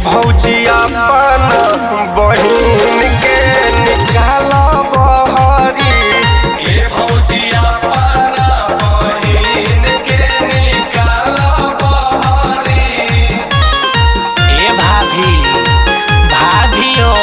भौजी अपन बहिन के निकाल बहरी। ए भौजी अपन बहिन के निकाल बहरी। ए भाभी भाभियो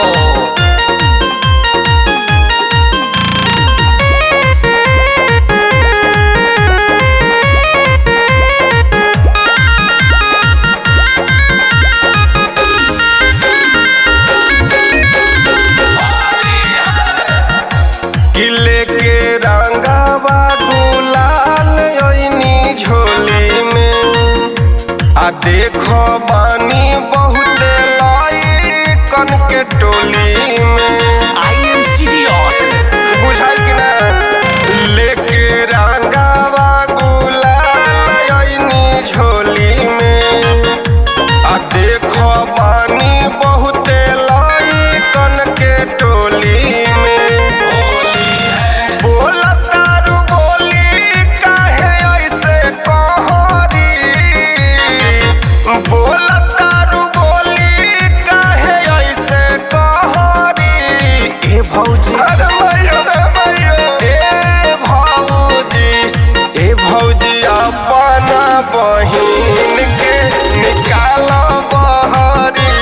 किले के रंगावा गुलाल ओइनी झोली में आ देखो बानी बहुत लाइकन के टोली में। I am serious. बुझाई कि ना लेके रंगावा गुलाल ओइनी झोली में आ देखो बानी बहुत लाइकन के टोली में। बोलतारू बोली काहे ऐसे कहरी। बोलतारू बोली काहे ऐसे कहरी। ए भौजी ए भौजी अपन बहिन के निकाल बहरी।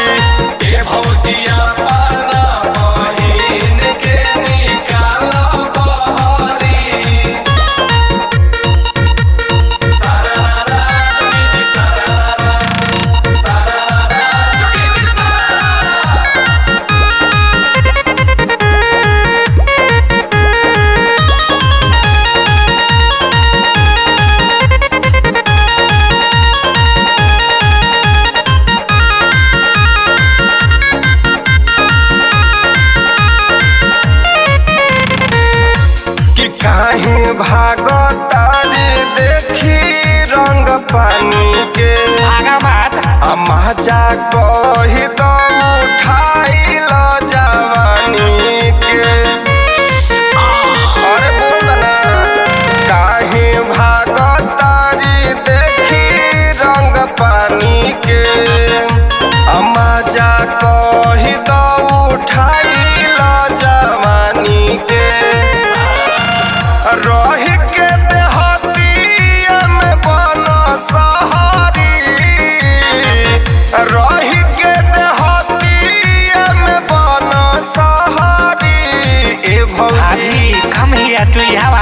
ए भौजी अपन बहिन के निकाल बहरी। सारारा चुकी सारारा सारारा चुकी सारारा। कि काहे भागतारी देखी रंग पानी के। भागा मत। आ मजा कही तो उठाइल जवानी के। अरे बोल ना काहे भागतारी देखी रंग पानी के। आ मजा कही तो उठाइल जवानी के। रही के देहतिया में बन सहारी। रही के देहतिया में बन सहारी। ए भौजी भाभी कम हियर टू हवा।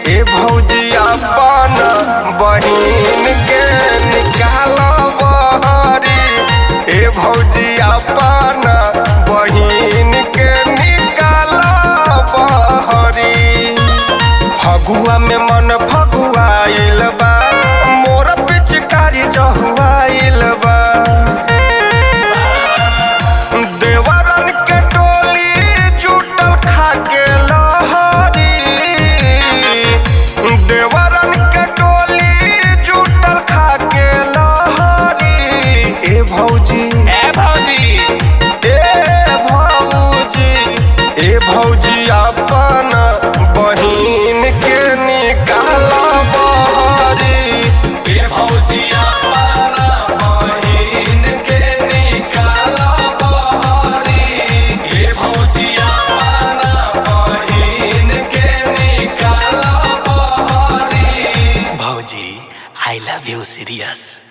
ए भौजी अपन बहिन के निकाल बहरी। ए भौजी अपन बहिन के निकाल बहरी। फगुआ में मन फगुआइल बा मोर पिचकारी जहुआइल बा। देवरन के टोली जुटल खाके लहरी। देवरन के टोली जुटल खाके लहरी। ए भौजी ए भौजी ए भौजी अपन बहिन के निकाल बहरी। ए भौजी अपन बहिन के निकाल बहरी। ए भौजी अपन बहिन के निकाल बहरी। भौजी आई लव यू सीरियस।